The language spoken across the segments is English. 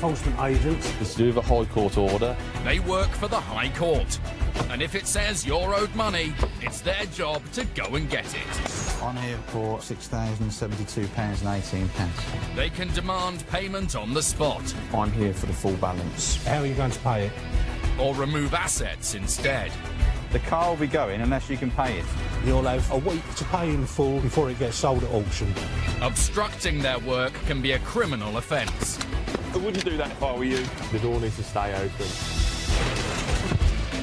enforcement agents. It's to do with a High Court order. They work for the High Court. And if it says you're owed money, it's their job to go and get it. I'm here for £6,072.18. They can demand payment on the spot. I'm here for the full balance. How are you going to pay it? Or remove assets instead. The car will be going unless you can pay it. You'll have a week to pay in full before it gets sold at auction. Obstructing their work can be a criminal offence. I wouldn't do that if I were you. The door needs to stay open.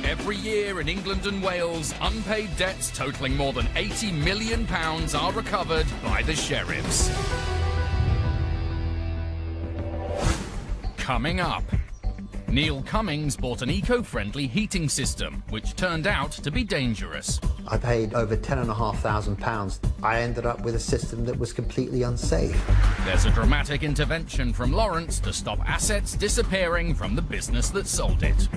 Every year in England and Wales, unpaid debts totalling more than £80 million are recovered by the sheriffs. Coming up, Neil Cummings bought an eco-friendly heating system, which turned out to be dangerous. I paid over £10,500. I ended up with a system that was completely unsafe. There's a dramatic intervention from Lawrence to stop assets disappearing from the business that sold it.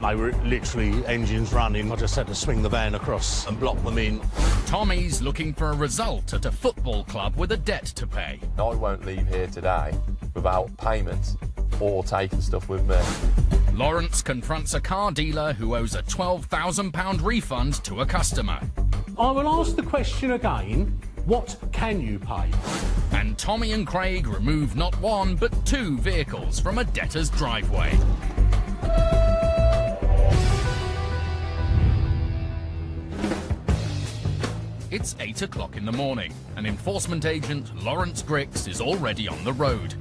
They were literally engines running. I just had to swing the van across and block them in. Tommy's looking for a result at a football club with a debt to pay. I won't leave here today without payment or taking stuff with me. Lawrence confronts a car dealer who owes a £12,000 refund to a customer. I will ask the question again. What can you pay? And Tommy and Craig remove not one but two vehicles from a debtor's driveway. It's 8 o'clock in the morning, and enforcement agent Lawrence Grix is already on the road.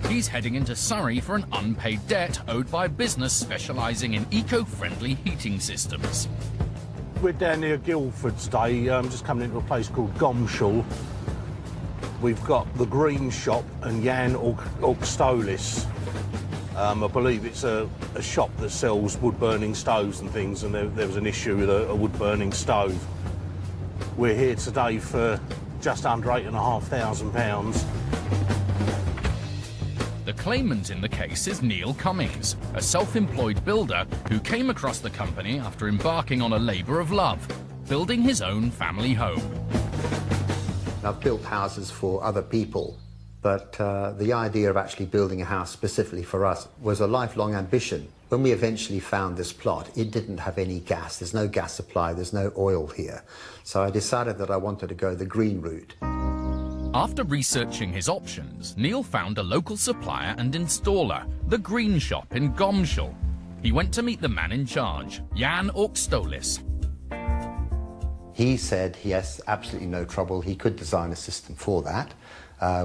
He's heading into Surrey for an unpaid debt owed by a business specialising in eco-friendly heating systems. We're down near Guildford today, just coming into a place called Gomshall. We've got the Green Shop and Jan Augstolis. I believe it's a shop that sells wood-burning stoves and things, and there was an issue with a wood-burning stove. We're here today for just under £8,500. The claimant in the case is Neil Cummings, a self-employed builder who came across the company after embarking on a labour of love, building his own family home. I've built houses for other people, but the idea of actually building a house specifically for us was a lifelong ambition. When we eventually found this plot, it didn't have any gas. There's no gas supply, there's no oil here. So I decided that I wanted to go the green route. After researching his options, Neil found a local supplier and installer, the Green Shop in Gomshall. He went to meet the man in charge, Jan Augstolis. He said he has absolutely no trouble. He could design a system for that,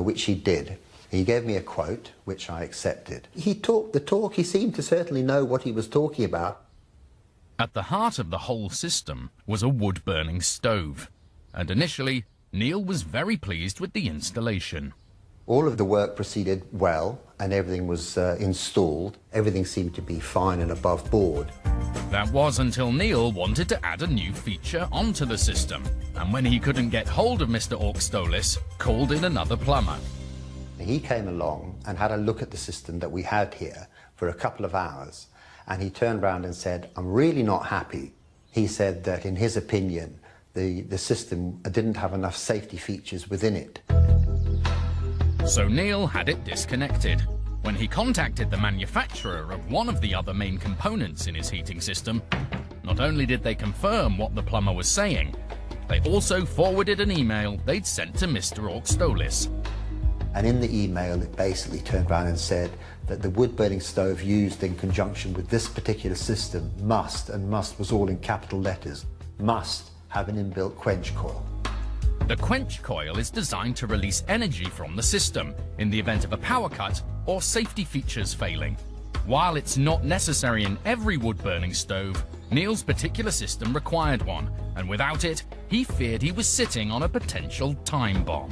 which he did. He gave me a quote, which I accepted. He talked the talk. He seemed to certainly know what he was talking about. At the heart of the whole system was a wood-burning stove. And initially, Neil was very pleased with the installation. All of the work proceeded well, and everything was installed. Everything seemed to be fine and above board. That was until Neil wanted to add a new feature onto the system. And when he couldn't get hold of Mr. Augstolis, called in another plumber. He came along and had a look at the system that we had here for a couple of hours, and he turned around and said, "I'm really not happy." He said that in his opinion, the system didn't have enough safety features within it. So Neil had it disconnected. When he contacted the manufacturer of one of the other main components in his heating system, not only did they confirm what the plumber was saying, they also forwarded an email they'd sent to Mr. Augstolis. And in the email, it basically turned around and said that the wood-burning stove used in conjunction with this particular system must, and must was all in capital letters, must have an inbuilt quench coil. The quench coil is designed to release energy from the system in the event of a power cut or safety features failing. While it's not necessary in every wood-burning stove, Neil's particular system required one, and without it, he feared he was sitting on a potential time bomb.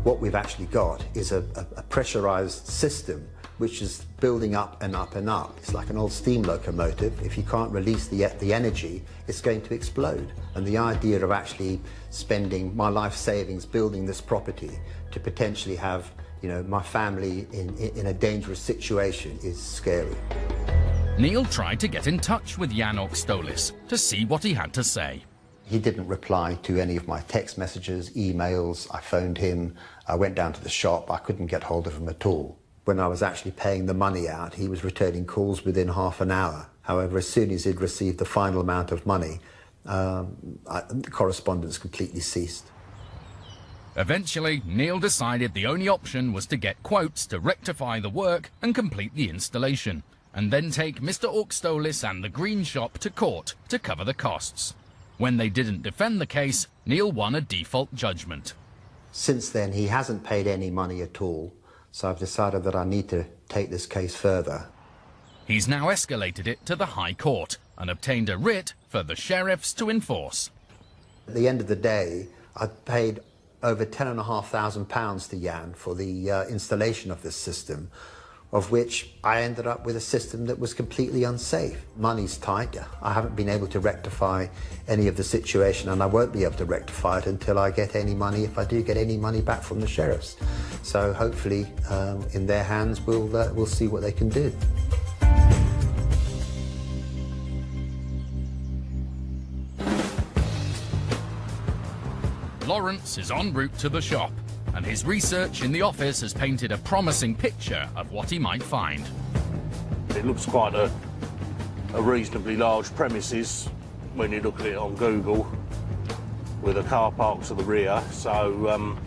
What we've actually got is a pressurized system which is building up and up and up. It's like an old steam locomotive. If you can't release the energy, it's going to explode. And the idea of actually spending my life savings building this property to potentially have, you know, my family in a dangerous situation is scary. Neil tried to get in touch with Jan Augstolis to see what he had to say. He didn't reply to any of my text messages, emails. I phoned him. I went down to the shop. I couldn't get hold of him at all. When I was actually paying the money out, he was returning calls within half an hour. However, as soon as he'd received the final amount of money, the correspondence completely ceased. Eventually, Neil decided the only option was to get quotes to rectify the work and complete the installation, and then take Mr. Orkstolis and the Green Shop to court to cover the costs. When they didn't defend the case, Neil won a default judgment. Since then, he hasn't paid any money at all, so I've decided that I need to take this case further. He's now escalated it to the High Court and obtained a writ for the sheriffs to enforce. At the end of the day, I paid over £10,500 to Jan for the installation of this system, of which I ended up with a system that was completely unsafe. Money's tight. I haven't been able to rectify any of the situation, and I won't be able to rectify it until I get any money, if I do get any money back from the sheriffs. So hopefully, in their hands, we'll see what they can do. Lawrence is en route to the shop, and his research in the office has painted a promising picture of what he might find. It looks quite a reasonably large premises when you look at it on Google, with a car park to the rear, so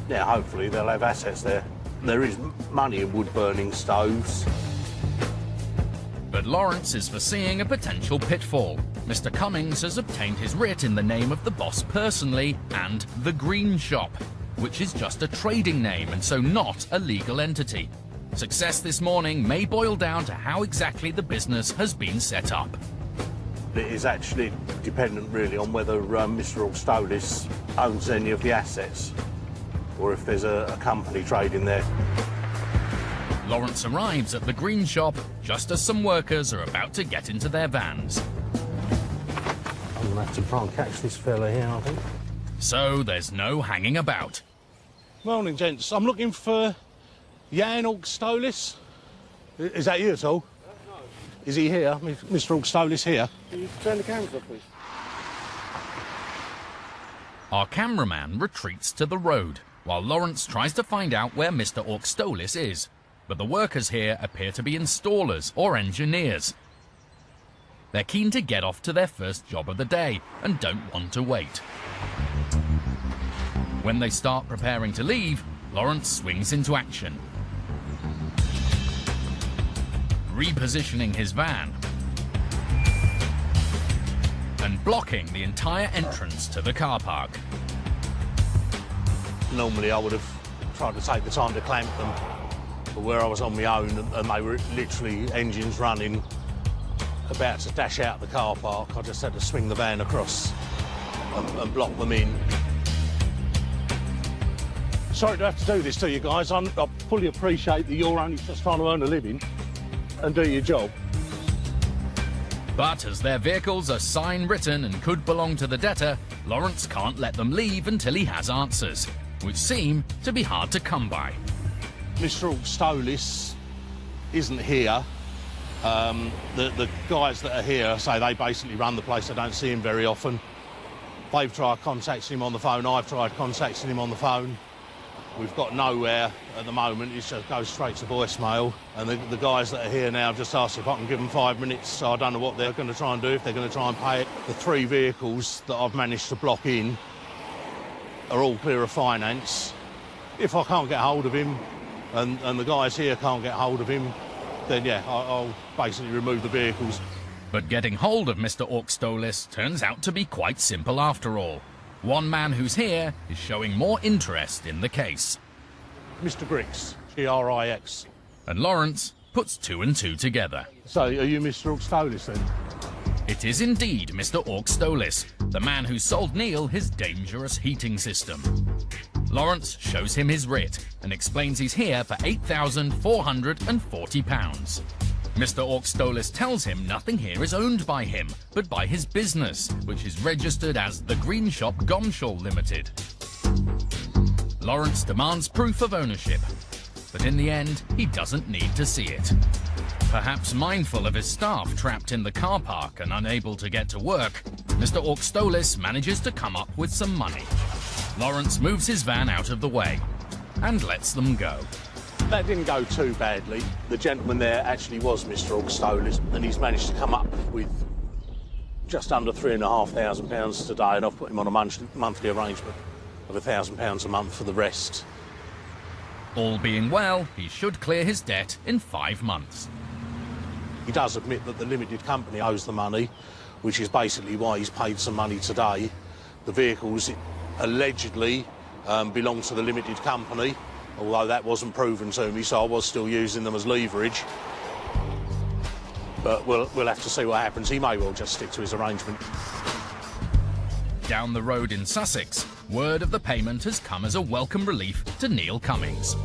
yeah, hopefully they'll have assets there. There is money in wood-burning stoves. But Lawrence is foreseeing a potential pitfall. Mr. Cummings has obtained his writ in the name of the boss personally and the Green Shop, which is just a trading name and so not a legal entity. Success this morning may boil down to how exactly the business has been set up. It is actually dependent really on whether Mr. Orkstolis owns any of the assets, or if there's a company trading there. Lawrence arrives at the Green Shop just as some workers are about to get into their vans. I'm gonna have to try and catch this fella here, I think. So there's no hanging about. Morning, gents. I'm looking for Jan Orkstolis. Is that you at all? No. Is he here? Mr. Orkstolis here? Can you turn the cameras off, please? Our cameraman retreats to the road, while Lawrence tries to find out where Mr. Orkstolis is. But the workers here appear to be installers or engineers. They're keen to get off to their first job of the day and don't want to wait. When they start preparing to leave, Lawrence swings into action, repositioning his van and blocking the entire entrance to the car park. Normally I would have tried to take the time to clamp them, but where I was on my own and they were literally engines running, about to dash out the car park, I just had to swing the van across and block them in. Sorry to have to do this to you guys. I fully appreciate that you're only just trying to earn a living and do your job. But as their vehicles are sign-written and could belong to the debtor, Lawrence can't let them leave until he has answers, which seem to be hard to come by. Mr. Orkstolis isn't here. The guys that are here say they basically run the place. I don't see him very often. They've tried contacting him on the phone. I've tried contacting him on the phone. We've got nowhere at the moment. It just goes straight to voicemail. And the guys that are here now have just asked if I can give them 5 minutes. So I don't know what they're going to try and do, if they're going to try and pay it. The 3 vehicles that I've managed to block in are all clear of finance. If I can't get hold of him and the guys here can't get hold of him, then yeah, I'll basically remove the vehicles. But getting hold of Mr. Orkstolis turns out to be quite simple after all. One man who's here is showing more interest in the case. Mr. Grix, G-R-I-X. And Lawrence puts 2 and 2 together. So, are you Mr. Orkstolis then? It is indeed Mr. Orkstolis, the man who sold Neil his dangerous heating system. Lawrence shows him his writ and explains he's here for £8,440. Mr. Orkstolis tells him nothing here is owned by him, but by his business, which is registered as the Green Shop Gomshall Limited. Lawrence demands proof of ownership, but in the end, he doesn't need to see it. Perhaps mindful of his staff trapped in the car park and unable to get to work, Mr. Orkstolis manages to come up with some money. Lawrence moves his van out of the way and lets them go. That didn't go too badly. The gentleman there actually was Mr. Augstolis, and he's managed to come up with just under £3,500 today, and I've put him on a monthly arrangement of £1,000 a month for the rest. All being well, he should clear his debt in 5 months. He does admit that the limited company owes the money, which is basically why he's paid some money today. The vehicles allegedly belong to the limited company, although that wasn't proven to me, so I was still using them as leverage. But we'll have to see what happens. He may well just stick to his arrangement. Down the road in Sussex, word of the payment has come as a welcome relief to Neil Cummings.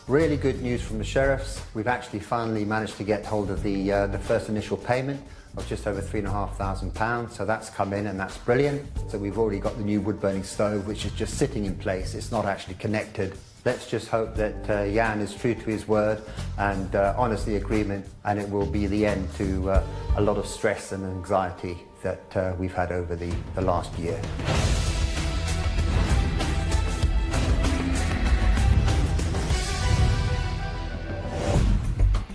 Really good news from the sheriffs. We've actually finally managed to get hold of the first initial payment of just over £3,500, so that's come in and that's brilliant. So we've already got the new wood-burning stove, which is just sitting in place. It's not actually connected. Let's just hope that Jan is true to his word and honours the agreement, and it will be the end to a lot of stress and anxiety that we've had over the last year.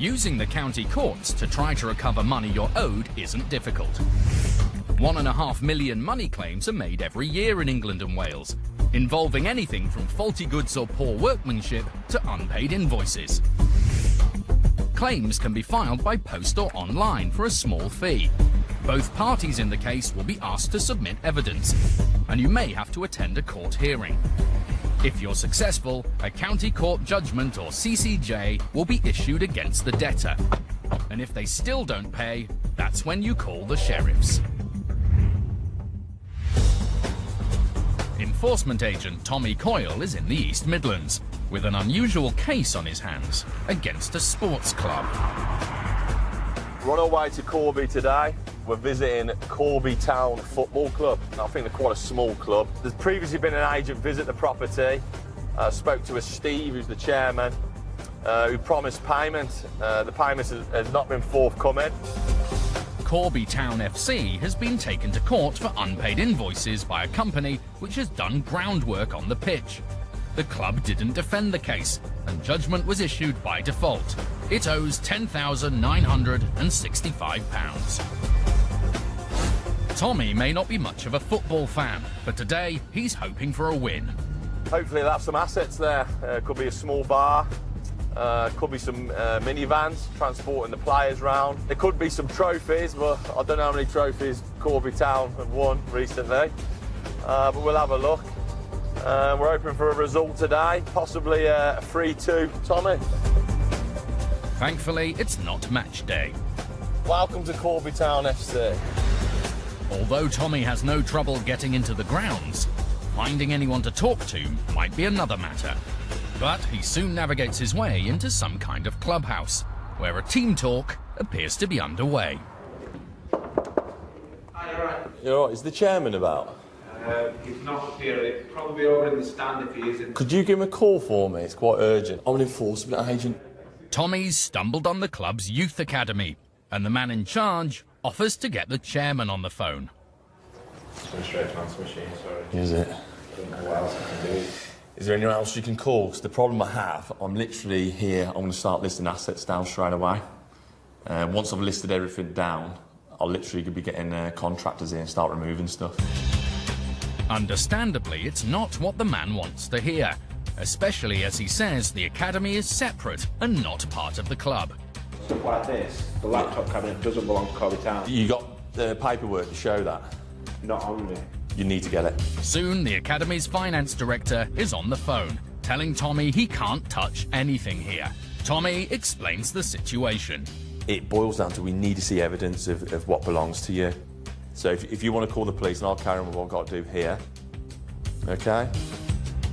Using the county courts to try to recover money you're owed isn't difficult. 1.5 million money claims are made every year in England and Wales, involving anything from faulty goods or poor workmanship to unpaid invoices. Claims can be filed by post or online for a small fee. Both parties in the case will be asked to submit evidence, and you may have to attend a court hearing. If you're successful, a county court judgment or CCJ will be issued against the debtor. And if they still don't pay, that's when you call the sheriffs. Enforcement agent Tommy Coyle is in the East Midlands, with an unusual case on his hands against a sports club. We're on our way to Corby today. We're visiting Corby Town Football Club. I think they're quite a small club. There's previously been an agent visit the property. Spoke to a Steve, who's the chairman, who promised payment. The payment has not been forthcoming. Corby Town FC has been taken to court for unpaid invoices by a company which has done groundwork on the pitch. The club didn't defend the case, and judgment was issued by default. It owes £10,965. Tommy may not be much of a football fan, but today he's hoping for a win. Hopefully they'll have some assets there. Could be a small bar, could be some minivans transporting the players round. There could be some trophies, but I don't know how many trophies Corby Town have won recently. But we'll have a look. We're hoping for a result today, possibly a 3-2. Tommy? Thankfully, it's not match day. Welcome to Corby Town FC. Although Tommy has no trouble getting into the grounds, finding anyone to talk to might be another matter. But he soon navigates his way into some kind of clubhouse, where a team talk appears to be underway. Hi, all right. You're all right, is the chairman about? He's not up here. He's probably over in the stand if he isn't. Could you give him a call for me? It's quite urgent. I'm an enforcement agent. Tommy's stumbled on the club's youth academy, and the man in charge offers to get the chairman on the phone. Just going straight to answer machine, sorry. Is it? I don't know what else I can do. Is there anyone else you can call? Because the problem I have, I'm literally here, I'm going to start listing assets down straight away. Once I've listed everything down, I'll literally be getting contractors in and start removing stuff. Understandably, it's not what the man wants to hear, especially as he says the academy is separate and not part of the club. Stuff like this, the laptop cabinet doesn't belong to Corby Town. You got the paperwork to show that? Not on me. You need to get it. Soon, the academy's finance director is on the phone, telling Tommy he can't touch anything here. Tommy explains the situation. It boils down to we need to see evidence of what belongs to you. So if you want to call the police, and I'll carry on with what I've got to do here. Okay?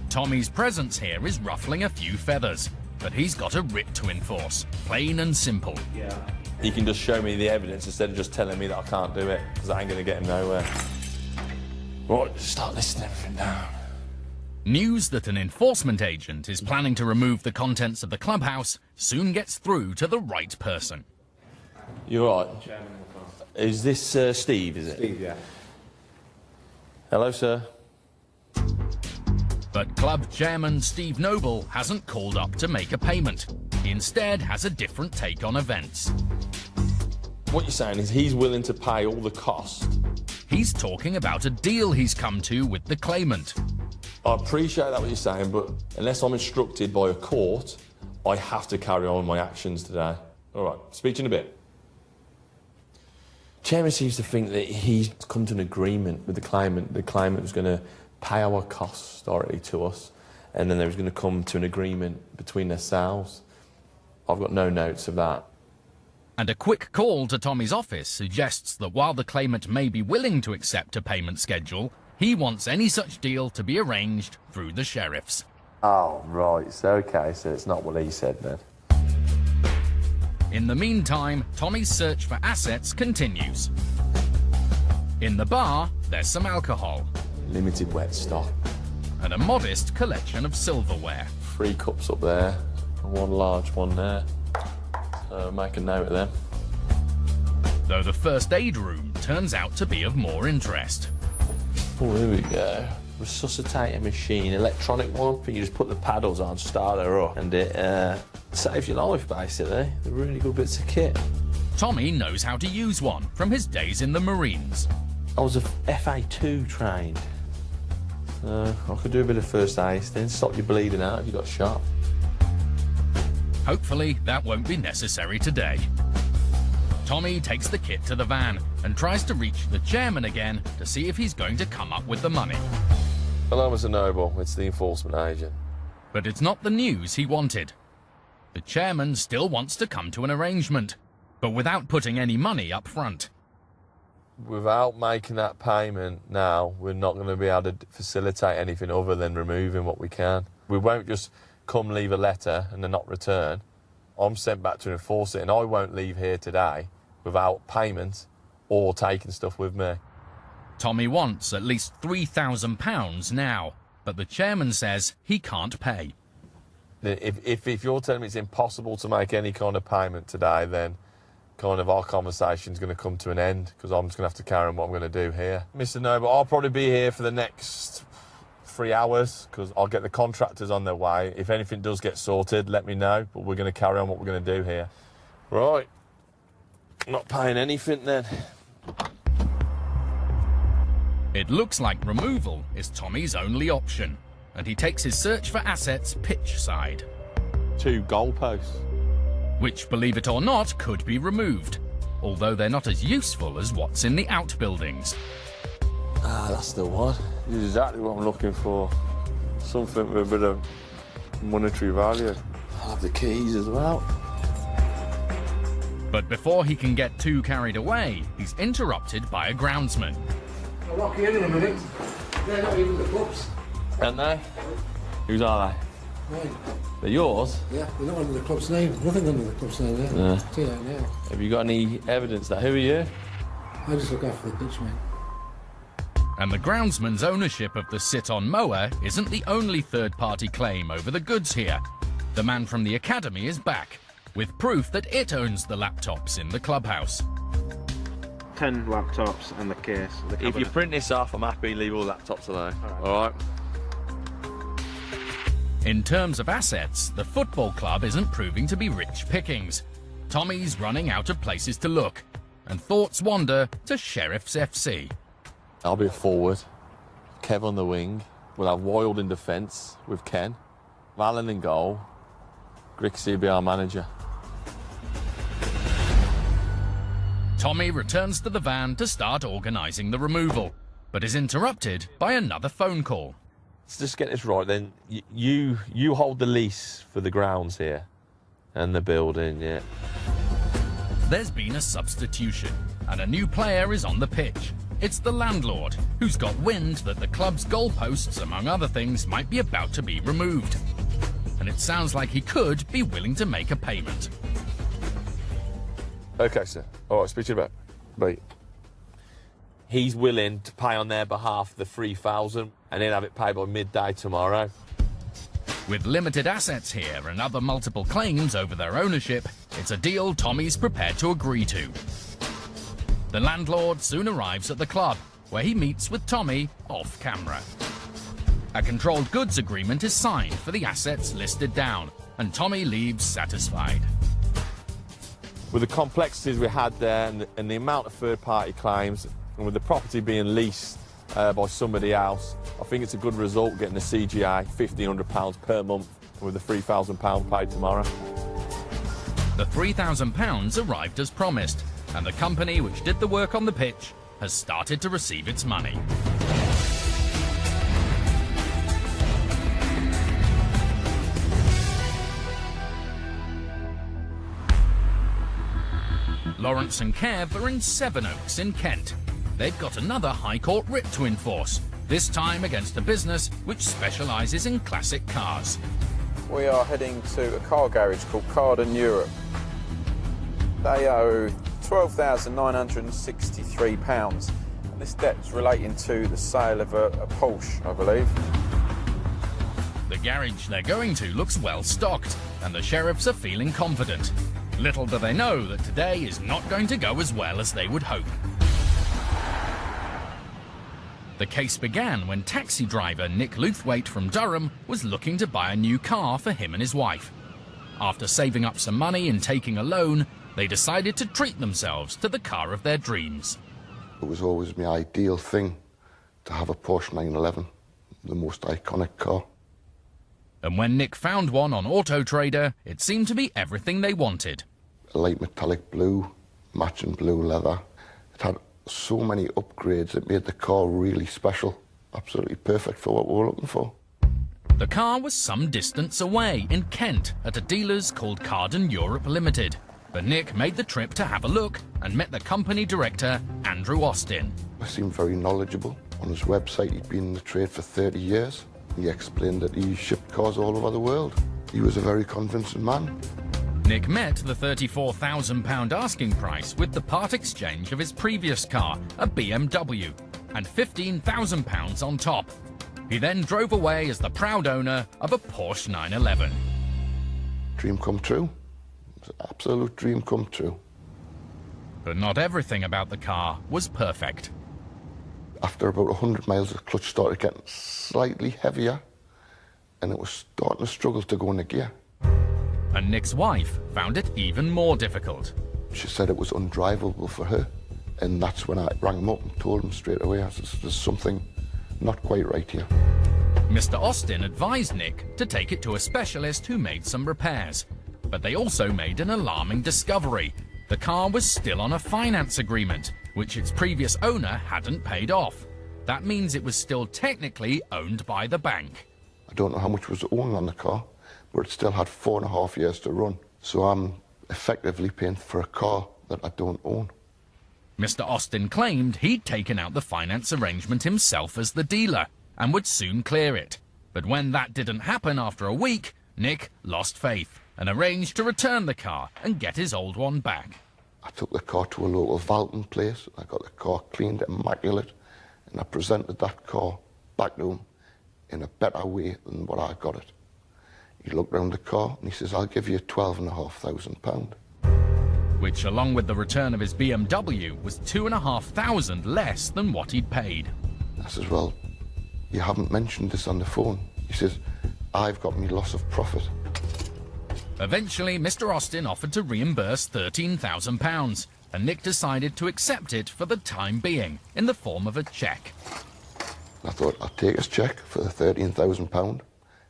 Tommy's presence here is ruffling a few feathers, but he's got a writ to enforce, plain and simple. Yeah. He can just show me the evidence instead of just telling me that I can't do it, because I ain't going to get him nowhere. Right, start listing everything down. News that an enforcement agent is planning to remove the contents of the clubhouse soon gets through to the right person. You all right? Is this Steve, is it? Steve, yeah. Hello, sir. But club chairman Steve Noble hasn't called up to make a payment. He instead has a different take on events. What you're saying is he's willing to pay all the cost. He's talking about a deal he's come to with the claimant. I appreciate that what you're saying, but unless I'm instructed by a court, I have to carry on with my actions today. All right, speak to you in a bit. Chairman seems to think that he's come to an agreement with the claimant. The claimant was going to pay our costs directly to us, and then they was going to come to an agreement between themselves. I've got no notes of that. And a quick call to Tommy's office suggests that while the claimant may be willing to accept a payment schedule, he wants any such deal to be arranged through the sheriffs. Oh, right. So, okay, so it's not what he said then. In the meantime, Tommy's search for assets continues. In the bar, there's some alcohol. Limited wet stock. And a modest collection of silverware. 3 cups up there, and 1 large one there. So make a note of them. Though the first aid room turns out to be of more interest. Oh, here we go. Resuscitator machine, electronic one. You just put the paddles on, start her up, and it saves your life, basically. They're really good bits of kit. Tommy knows how to use one from his days in the Marines. I was a FA2 trained. I could do a bit of first aid, then stop you bleeding out if you got shot. Hopefully, that won't be necessary today. Tommy takes the kit to the van and tries to reach the chairman again to see if he's going to come up with the money. Hello, Mr. Noble. It's the enforcement agent. But it's not the news he wanted. The chairman still wants to come to an arrangement, but without putting any money up front. Without making that payment now, we're not going to be able to facilitate anything other than removing what we can. We won't just come leave a letter and then not return. I'm sent back to enforce it, and I won't leave here today without payment or taking stuff with me. Tommy wants at least £3,000 now, but the chairman says he can't pay. If you're telling me it's impossible to make any kind of payment today, then kind of our conversation's going to come to an end, because I'm just going to have to carry on what I'm going to do here. Mr. Noble, I'll probably be here for the next 3 hours, because I'll get the contractors on their way. If anything does get sorted, let me know, but we're going to carry on what we're going to do here. Right. Not paying anything then. It looks like removal is Tommy's only option, and he takes his search for assets pitch side. 2 goalposts. Which, believe it or not, could be removed, although they're not as useful as what's in the outbuildings. Ah, that's the one. This is exactly what I'm looking for. Something with a bit of monetary value. I'll have the keys as well. But before he can get too carried away, he's interrupted by a groundsman. I'll lock you in a minute. They're not even the clubs. Aren't they? Whose are they? Right. They're yours? Yeah, they're not under the club's name. Nothing under the club's name there. Yeah. I'll tell you that now. Have you got any evidence that? Who are you? I just look after the pitch, mate. And the groundsman's ownership of the sit-on mower isn't the only third-party claim over the goods here. The man from the academy is back, with proof that it owns the laptops in the clubhouse. 10 laptops and the case. The If you print this off, I'm happy, leave all laptops alone. All right? In terms of assets, the football club isn't proving to be rich pickings. Tommy's running out of places to look, and thoughts wander to Sheriff's FC. I'll be forward. Kev on the wing. We'll have Wild in defence with Ken. Alan in goal. Grixie will be our manager. Tommy returns to the van to start organising the removal, but is interrupted by another phone call. Let's just get this right then. You hold the lease for the grounds here and the building, yeah. There's been a substitution, and a new player is on the pitch. It's the landlord, who's got wind that the club's goalposts, among other things, might be about to be removed. And it sounds like he could be willing to make a payment. Okay, sir. All right, speak to you about. Bye. He's willing to pay on their behalf the $3,000, and he'll have it paid by midday tomorrow. With limited assets here and other multiple claims over their ownership, it's a deal Tommy's prepared to agree to. The landlord soon arrives at the club, where he meets with Tommy off camera. A controlled goods agreement is signed for the assets listed down, and Tommy leaves satisfied. With the complexities we had there and the amount of third-party claims, and with the property being leased by somebody else, I think it's a good result getting the CGI £1,500 per month with the £3,000 paid tomorrow. The £3,000 arrived as promised, and the company which did the work on the pitch has started to receive its money. Lawrence and Kev are in Sevenoaks in Kent. They've got another High Court writ to enforce, this time against a business which specialises in classic cars. We are heading to a car garage called Carden Europe. They owe £12,963, and this debt's relating to the sale of a Porsche, I believe. The garage they're going to looks well stocked, and the sheriffs are feeling confident. Little do they know that today is not going to go as well as they would hope. The case began when taxi driver Nick Luthwaite from Durham was looking to buy a new car for him and his wife. After saving up some money and taking a loan, they decided to treat themselves to the car of their dreams. It was always my ideal thing to have a Porsche 911, the most iconic car. And when Nick found one on Auto Trader, it seemed to be everything they wanted. A light metallic blue, matching blue leather. It had so many upgrades, it made the car really special. Absolutely perfect for what we were looking for. The car was some distance away in Kent at a dealer's called Carden Europe Limited. But Nick made the trip to have a look and met the company director, Andrew Austin. He seemed very knowledgeable. On his website, he'd been in the trade for 30 years. He explained that he shipped cars all over the world. He was a very convincing man. Nick met the £34,000 asking price with the part exchange of his previous car, a BMW, and £15,000 on top. He then drove away as the proud owner of a Porsche 911. Dream come true. It's an absolute dream come true. But not everything about the car was perfect. After about 100 miles, the clutch started getting slightly heavier, and it was starting to struggle to go into gear. And Nick's wife found it even more difficult. She said it was undrivable for her, and that's when I rang him up and told him straight away, I said, there's something not quite right here. Mr. Austin advised Nick to take it to a specialist who made some repairs. But they also made an alarming discovery. The car was still on a finance agreement, which its previous owner hadn't paid off. That means it was still technically owned by the bank. I don't know how much was owing on the car, but it still had 4.5 years to run. So I'm effectively paying for a car that I don't own. Mr. Austin claimed he'd taken out the finance arrangement himself as the dealer and would soon clear it. But when that didn't happen after a week, Nick lost faith and arranged to return the car and get his old one back. I took the car to a local vaulting place. I got the car cleaned, immaculate, and I presented that car back to him in a better way than what I got it. He looked round the car and he says, I'll give you £12,500. Which, along with the return of his BMW, was £2,500 less than what he'd paid. I says, well, you haven't mentioned this on the phone. He says, I've got me loss of profit. Eventually, Mr. Austin offered to reimburse £13,000, and Nick decided to accept it for the time being, in the form of a cheque. I thought, I'll take his cheque for the £13,000,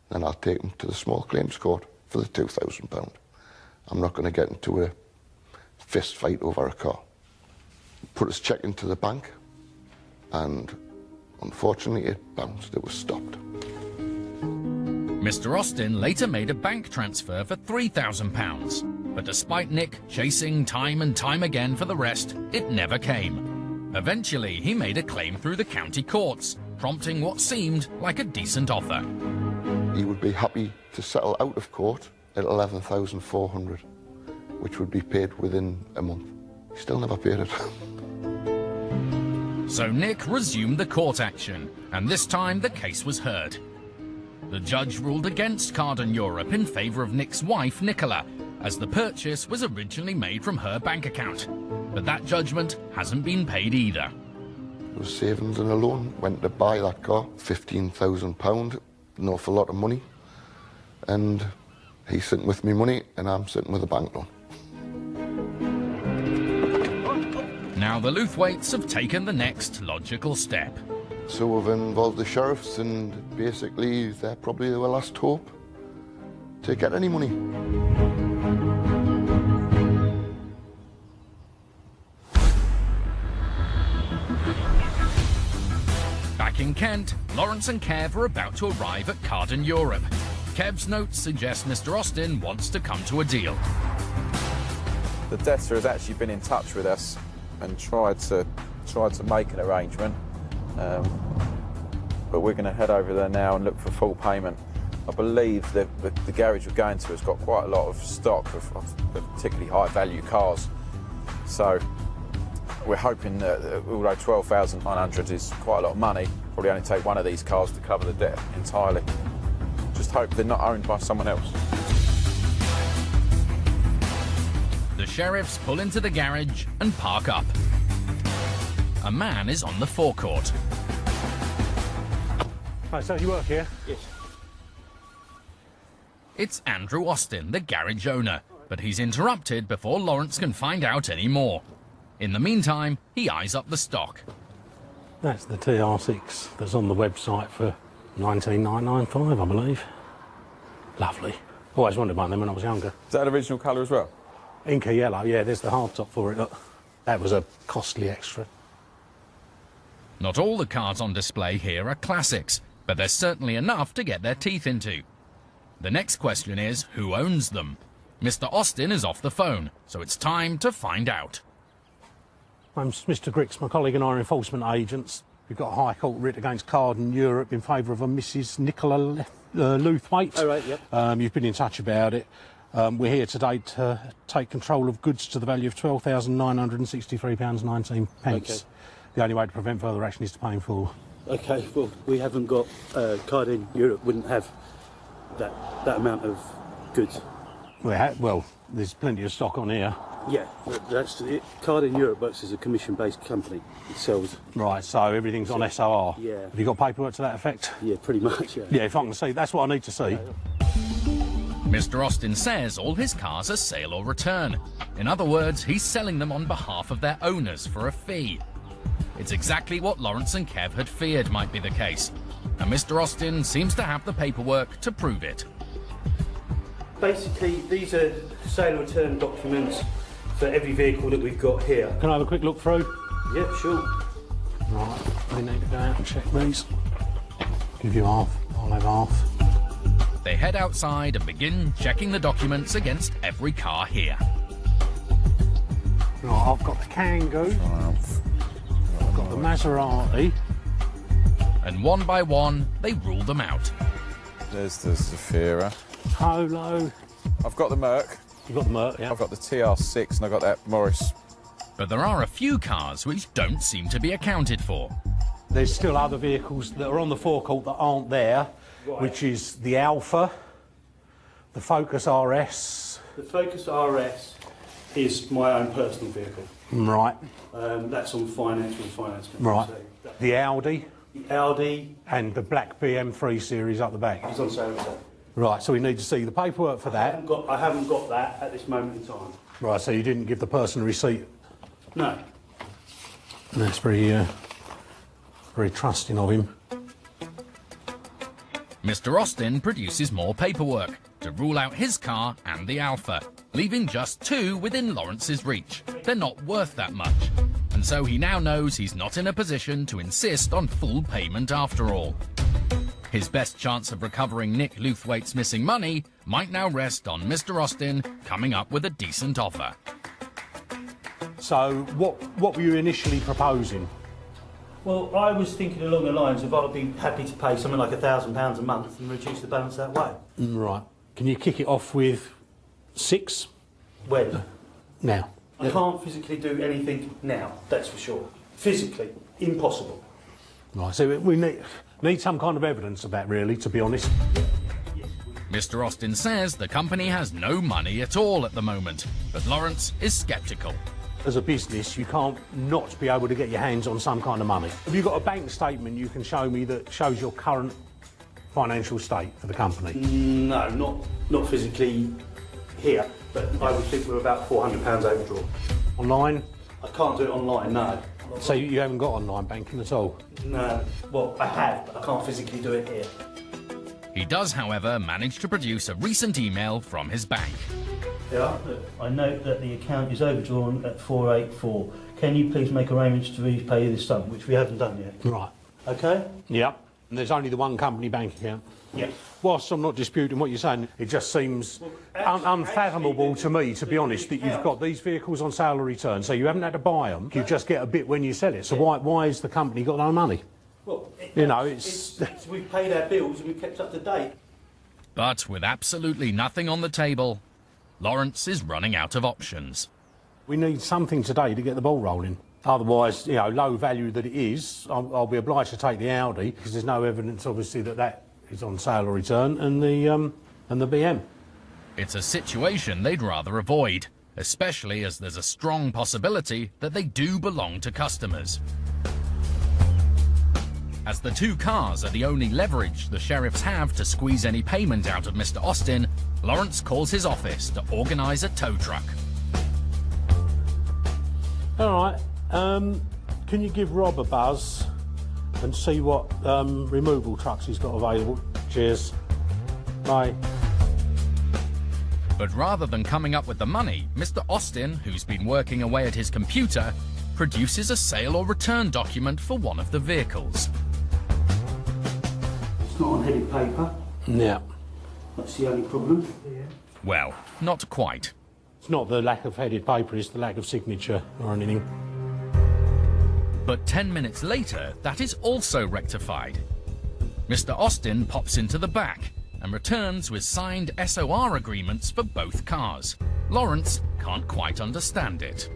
then I'll take him to the small claims court for the £2,000. I'm not going to get into a fist fight over a car. Put his cheque into the bank, and unfortunately it bounced, it was stopped. Mr. Austin later made a bank transfer for £3,000, but despite Nick chasing time and time again for the rest, it never came. Eventually, he made a claim through the county courts, prompting what seemed like a decent offer. He would be happy to settle out of court at £11,400, which would be paid within a month. He still never paid it. So Nick resumed the court action, and this time the case was heard. The judge ruled against Carden Europe in favour of Nick's wife, Nicola, as the purchase was originally made from her bank account. But that judgment hasn't been paid either. There was savings and a loan. Went to buy that car, £15,000, an awful lot of money. And he's sitting with me money and I'm sitting with a bank loan. Now the Lewthwaites have taken the next logical step. So we've involved the sheriffs, and basically they're probably the last hope to get any money. Back in Kent, Lawrence and Kev are about to arrive at Carden Europe. Kev's notes suggest Mr. Austin wants to come to a deal. The debtor has actually been in touch with us and tried to make an arrangement, but we're going to head over there now and look for full payment. I believe that the garage we're going to has got quite a lot of stock of particularly high value cars, so we're hoping that although 12,900 is quite a lot of money, probably only take one of these cars to cover the debt entirely. Just hope they're not owned by someone else. The sheriffs pull into the garage and park up. A man is on the forecourt. Hi, so you work here? Yes. It's Andrew Austin, the garage owner, but he's interrupted before Lawrence can find out any more. In the meantime, he eyes up the stock. That's the TR6 that's on the website for 19,995, I believe. Lovely. Always wanted one of them when I was younger. Is that an original colour as well? Inca yellow, yeah, there's the hardtop for it, look. That was a costly extra. Not all the cars on display here are classics, but there's certainly enough to get their teeth into. The next question is, who owns them? Mr. Austin is off the phone, so it's time to find out. I'm Mr. Grix, my colleague and I are enforcement agents. We've got a High Court writ against Carden Europe in favour of a Mrs. Nicola Lewthwaite. Oh, right, yep. You've been in touch about it. We're here today to take control of goods to the value of £12,963.19. Okay. The only way to prevent further action is to pay in full. Okay, well, we haven't got... Carden Europe wouldn't have that amount of goods. Well, there's plenty of stock on here. Yeah, that's it. Carden Europe works as a commission-based company. It sells... Right, so everything's on SOR? Yeah. Have you got paperwork to that effect? Yeah, pretty much, yeah. Yeah, if I can see, that's what I need to see. Mr. Austin says all his cars are sale or return. In other words, he's selling them on behalf of their owners for a fee. It's exactly what Lawrence and Kev had feared might be the case. And Mr. Austin seems to have the paperwork to prove it. Basically, these are sale and return documents for every vehicle that we've got here. Can I have a quick look through? Yeah, sure. Right, we need to go out and check these. Give you half, I'll have half. They head outside and begin checking the documents against every car here. Right, I've got the Kangoo. I've got the Maserati. And one by one, they rule them out. There's the Zafira. Polo. I've got the Merc. You've got the Merc, yeah. I've got the TR6 and I've got that Morris. But there are a few cars which don't seem to be accounted for. There's still other vehicles that are on the forecourt that aren't there, which is the Alpha, the Focus RS. The Focus RS is my own personal vehicle. Right. That's on finance with finance company. Right. So The Audi. the Audi And the black BM3 series up the back. is on sale. So Right, so we need to see the paperwork for that. I haven't got that at this moment in time. Right, so you didn't give the person a receipt. No. That's very trusting of him. Mr. Austin produces more paperwork to rule out his car and the Alpha, leaving just two within Lawrence's reach. They're not worth that much. And so he now knows he's not in a position to insist on full payment after all. His best chance of recovering Nick Lewthwaite's missing money might now rest on Mr. Austin coming up with a decent offer. So what were you initially proposing? Well, I was thinking along the lines of I'd be happy to pay something like £1,000 a month and reduce the balance that way. Right. Can you kick it off with 6? When? Now. I can't physically do anything now, that's for sure. Physically, impossible. Right, so we need some kind of evidence of that, really, to be honest. Mr. Austin says the company has no money at all at the moment, but Lawrence is sceptical. As a business, you can't not be able to get your hands on some kind of money. Have you got a bank statement you can show me that shows your current financial state for the company? No, not physically here, but I would think we're about £400 overdrawn. Online? I can't do it online, no. So you haven't got online banking at all? No. Well, I have, but I can't physically do it here. He does, however, manage to produce a recent email from his bank. Yeah. I note that the account is overdrawn at 484. Can you please make arrangements to repay this sum, which we haven't done yet? Right. Okay? Yep. And there's only the one company bank account? Yes. Whilst I'm not disputing what you're saying, it just seems unfathomable to me, to be honest, that you've got these vehicles on sale or return, so you haven't had to buy them, you just get a bit when you sell it. So why has the company got no money? Well, we've paid our bills and we've kept up to date. But with absolutely nothing on the table, Lawrence is running out of options. We need something today to get the ball rolling. Otherwise, you know, low value that it is, I'll be obliged to take the Audi because there's no evidence, obviously, that is on sale or return, and the BM. It's a situation they'd rather avoid, especially as there's a strong possibility that they do belong to customers. As the two cars are the only leverage the sheriffs have to squeeze any payment out of Mr. Austin, Lawrence calls his office to organise a tow truck. All right. Can you give Rob a buzz and see what removal trucks he's got available? Cheers. Bye. But rather than coming up with the money, Mr. Austin, who's been working away at his computer, produces a sale or return document for one of the vehicles. It's not on headed paper. Yeah. That's the only problem. Yeah. Well, not quite. It's not the lack of headed paper, it's the lack of signature or anything. But 10 minutes later, that is also rectified. Mr. Austin pops into the back and returns with signed SOR agreements for both cars. Lawrence can't quite understand it.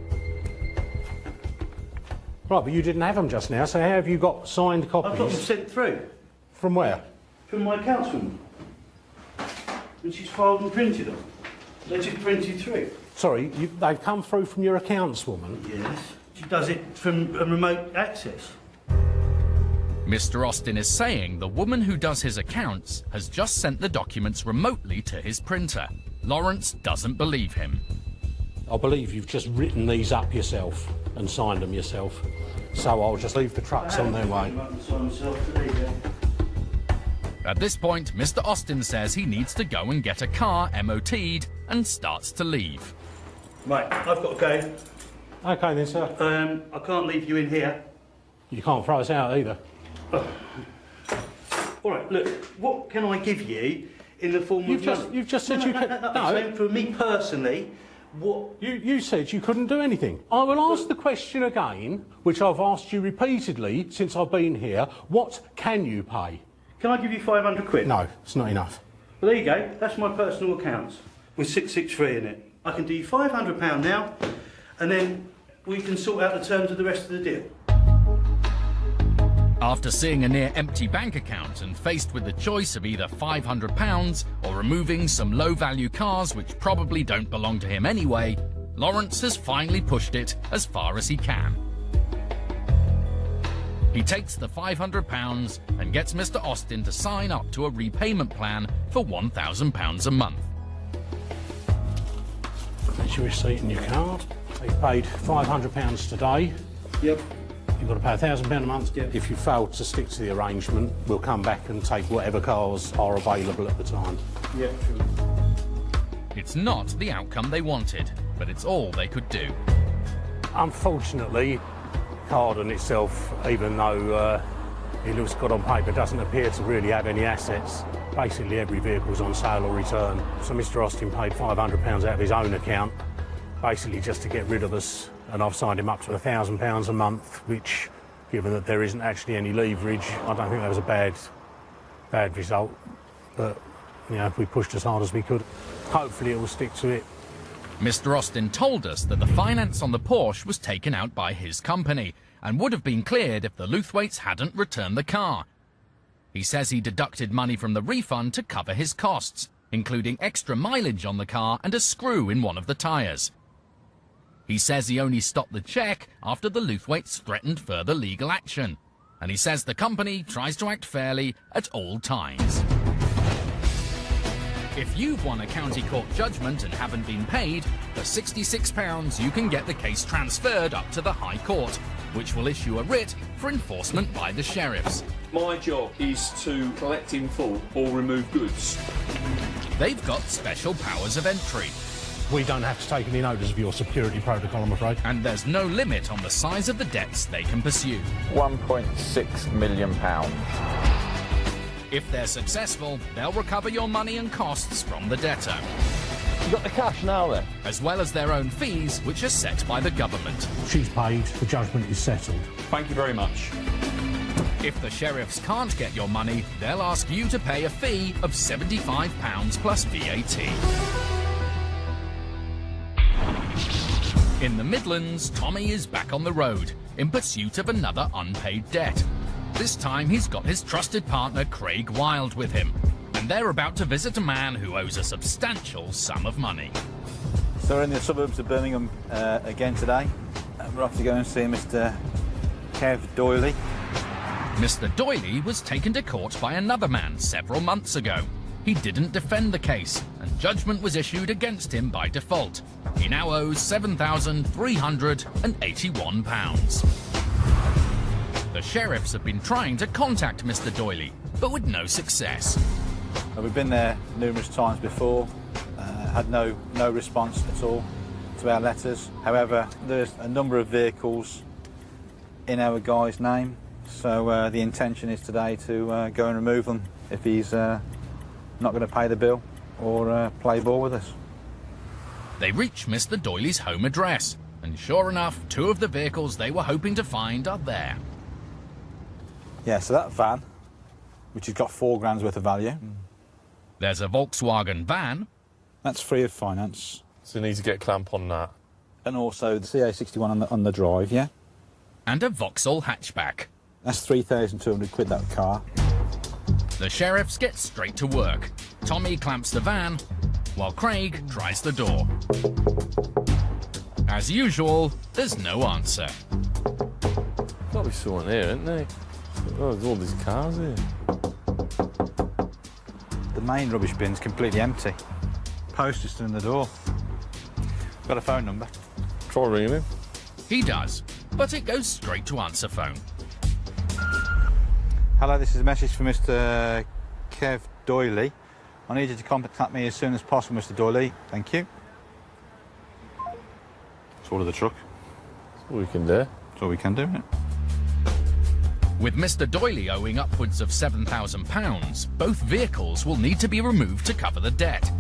Right, but you didn't have them just now, so how have you got signed copies? I've got them sent through. From where? From my accountswoman. And she's filed and printed them. They just printed through. Sorry, they've come through from your accountswoman? Yes. She does it from a remote access. Mr. Austin is saying the woman who does his accounts has just sent the documents remotely to his printer. Lawrence doesn't believe him. I believe you've just written these up yourself and signed them yourself. So I'll just leave the trucks on their way. At this point, Mr. Austin says he needs to go and get a car MOT'd and starts to leave. Right, I've got to go. OK then, sir. I can't leave you in here. You can't throw us out either. All right, look, what can I give you in the form of money? You've just said you could... No. For me personally, what... You said you couldn't do anything. I will ask the question again, which I've asked you repeatedly since I've been here. What can you pay? Can I give you 500 quid? No, it's not enough. Well, there you go. That's my personal accounts with 663 in it. I can do you £500 now, and then we can sort out the terms of the rest of the deal. After seeing a near empty bank account and faced with the choice of either £500 or removing some low-value cars which probably don't belong to him anyway, Lawrence has finally pushed it as far as he can. He takes the £500 and gets Mr. Austin to sign up to a repayment plan for £1,000 a month. That's your receipt and your card. You've paid £500 today. Yep. You've got to pay £1,000 a month. Yep. If you fail to stick to the arrangement, we'll come back and take whatever cars are available at the time. Yep, true. It's not the outcome they wanted, but it's all they could do. Unfortunately, Carden itself, even though it looks good on paper, doesn't appear to really have any assets. Basically, every vehicle's on sale or return. So Mr. Austin paid £500 out of his own account, basically just to get rid of us. And I've signed him up to £1,000 a month, which, given that there isn't actually any leverage, I don't think that was a bad result. But, you know, we pushed as hard as we could. Hopefully it will stick to it. Mr. Austin told us that the finance on the Porsche was taken out by his company and would have been cleared if the Luthwaites hadn't returned the car. He says he deducted money from the refund to cover his costs, including extra mileage on the car and a screw in one of the tyres. He says he only stopped the check after the Luthwaites threatened further legal action. And he says the company tries to act fairly at all times. If you've won a county court judgment and haven't been paid, for £66 you can get the case transferred up to the High Court, which will issue a writ for enforcement by the sheriffs. My job is to collect in full or remove goods. They've got special powers of entry. We don't have to take any notice of your security protocol, I'm afraid. And there's no limit on the size of the debts they can pursue. £1.6 million. If they're successful, they'll recover your money and costs from the debtor. You got the cash now then? As well as their own fees, which are set by the government. She's paid, the judgment is settled. Thank you very much. If the sheriffs can't get your money, they'll ask you to pay a fee of £75 plus VAT. In the Midlands, Tommy is back on the road in pursuit of another unpaid debt. This time he's got his trusted partner Craig Wild with him, and they're about to visit a man who owes a substantial sum of money. So we're in the suburbs of Birmingham again today. We're off to go and see Mr. Kev Doyley. Mr. Doyley was taken to court by another man several months ago. He didn't defend the case, and judgment was issued against him by default. He now owes £7,381. The sheriffs have been trying to contact Mr. Doyley, but with no success. We've been there numerous times before, had no response at all to our letters. However, there's a number of vehicles in our guy's name, so the intention is today to go and remove them if he's not going to pay the bill or play ball with us. They reach Mr. Doyley's home address, and sure enough, two of the vehicles they were hoping to find are there. Yeah, so that van, which has got £4 worth of value. There's a Volkswagen van. That's free of finance. So you need to get a clamp on that. And also the CA61 on the drive, yeah? And a Vauxhall hatchback. That's £3,200, that car. The sheriffs get straight to work. Tommy clamps the van, while Craig tries the door. As usual, there's no answer. Got to be someone here, isn't there? Oh, there's all these cars here. The main rubbish bin's completely empty. Post is still in the door. Got a phone number. Try ringing him. He does, but it goes straight to answer phone. Hello, this is a message from Mr. Kev Doyley. I need you to contact me as soon as possible, Mr. Doyley. Thank you. Let's order the truck. That's all we can do. That's all we can do, isn't it? With Mr. Doyley owing upwards of £7,000, both vehicles will need to be removed to cover the debt.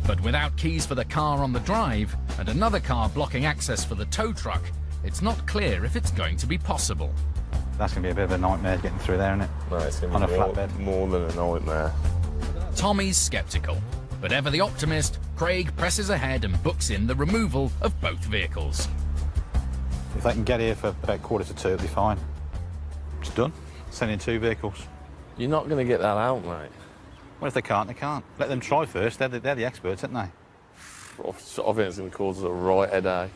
But without keys for the car on the drive and another car blocking access for the tow truck, it's not clear if it's going to be possible. That's going to be a bit of a nightmare getting through there, isn't it? No, it's going on to be a flatbed. more than a nightmare. Tommy's sceptical, but ever the optimist, Craig presses ahead and books in the removal of both vehicles. If they can get here for about 1:45, it'll be fine. It's done. Sending 2 vehicles. You're not going to get that out, mate. Well, if they can't, they can't. Let them try first. They're the experts, aren't they? I think it's going to cause us a right headache.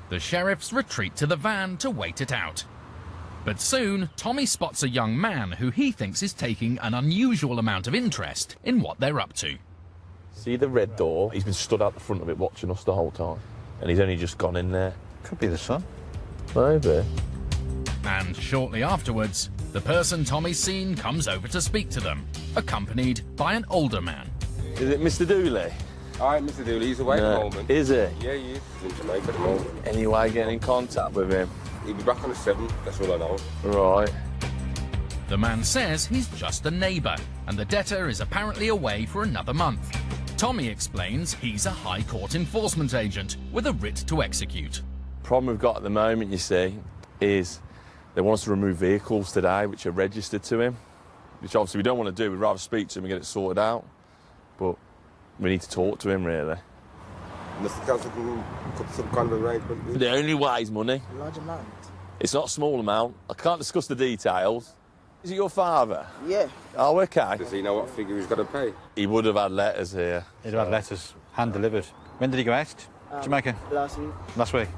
The sheriffs retreat to the van to wait it out. But soon, Tommy spots a young man who he thinks is taking an unusual amount of interest in what they're up to. See the red door? He's been stood out the front of it watching us the whole time. And he's only just gone in there. Could be the son. Maybe. And shortly afterwards, the person Tommy's seen comes over to speak to them, accompanied by an older man. Is it Mr. Dooley? Hi, Mr. Dooley. He's away at the moment. Is he? Yeah, he is. He's in Jamaica at the moment. Any way getting in contact with him? He'll be back on the 7th, that's all I know. Right. The man says he's just a neighbour, and the debtor is apparently away for another month. Tommy explains he's a High Court enforcement agent with a writ to execute. Problem we've got at the moment, you see, is they want us to remove vehicles today which are registered to him, which obviously we don't want to do. We'd rather speak to him and get it sorted out, but we need to talk to him, really. Unless the council can put some kind of arrangement. The only way is money. A large amount. It's not a small amount. I can't discuss the details. Is it your father? Yeah. Oh, okay. Does he know what figure he's got to pay? He would have had letters here. He'd have had letters hand-delivered. When did he go out? Jamaica? Last week. Last week?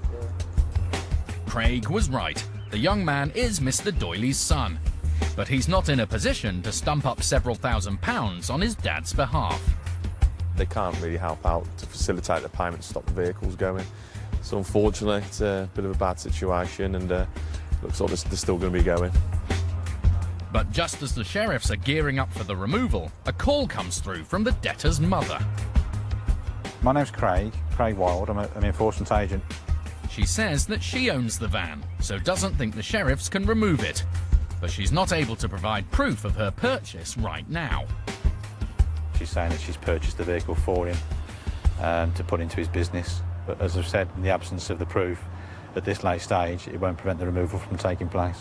Craig was right. The young man is Mr. Doyley's son. But he's not in a position to stump up several £1,000s on his dad's behalf. They can't really help out to facilitate the payment to stop the vehicles going. So unfortunately, it's a bit of a bad situation, and looks like they're still going to be going. But just as the sheriffs are gearing up for the removal, a call comes through from the debtor's mother. My name's Craig Wild. I'm an enforcement agent. She says that she owns the van, so doesn't think the sheriffs can remove it. But she's not able to provide proof of her purchase right now. She's saying that she's purchased the vehicle for him to put into his business. But as I've said, in the absence of the proof, at this late stage, it won't prevent the removal from taking place.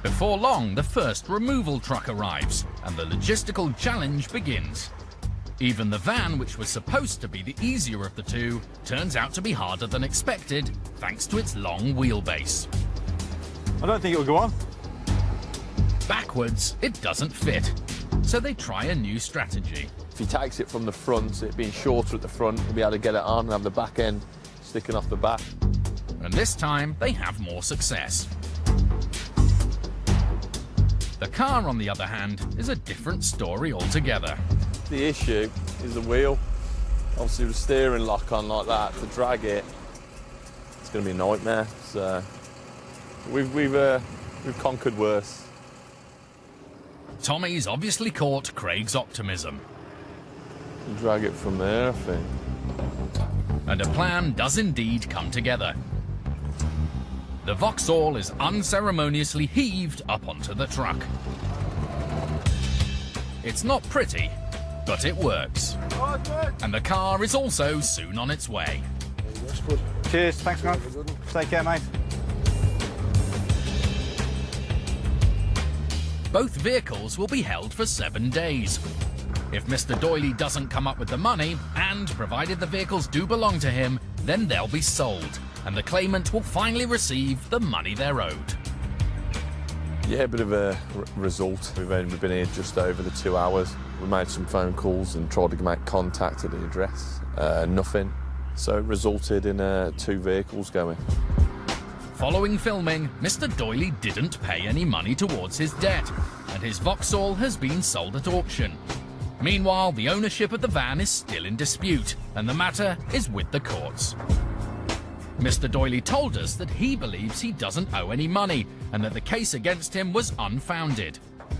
Before long, the first removal truck arrives, and the logistical challenge begins. Even the van, which was supposed to be the easier of the two, turns out to be harder than expected, thanks to its long wheelbase. I don't think it will go on. Backwards, it doesn't fit. So they try a new strategy. If he takes it from the front, it being shorter at the front, he'll be able to get it on and have the back end sticking off the back. And this time, they have more success. The car, on the other hand, is a different story altogether. The issue is the wheel. Obviously, with the steering lock on like that, to drag it, it's going to be a nightmare. So we've conquered worse. Tommy's obviously caught Craig's optimism. Drag it from there, I think. And a plan does indeed come together. The Vauxhall is unceremoniously heaved up onto the truck. It's not pretty, but it works. And the car is also soon on its way. Cheers, thanks, man. Take care, mate. Both vehicles will be held for 7 days. If Mr. Doyley doesn't come up with the money, and provided the vehicles do belong to him, then they'll be sold, and the claimant will finally receive the money they're owed. Yeah, a bit of a result. We've only been here just over the 2 hours. We made some phone calls and tried to make contact at the address. Nothing. So it resulted in 2 vehicles going. Following filming, Mr. Doyley didn't pay any money towards his debt, and his Vauxhall has been sold at auction. Meanwhile, the ownership of the van is still in dispute, and the matter is with the courts. Mr. Doyley told us that he believes he doesn't owe any money, and that the case against him was unfounded.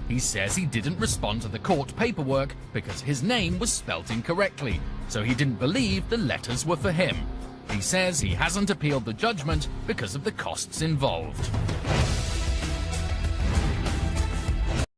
He says he didn't respond to the court paperwork because his name was spelt incorrectly, so he didn't believe the letters were for him. He says he hasn't appealed the judgment because of the costs involved.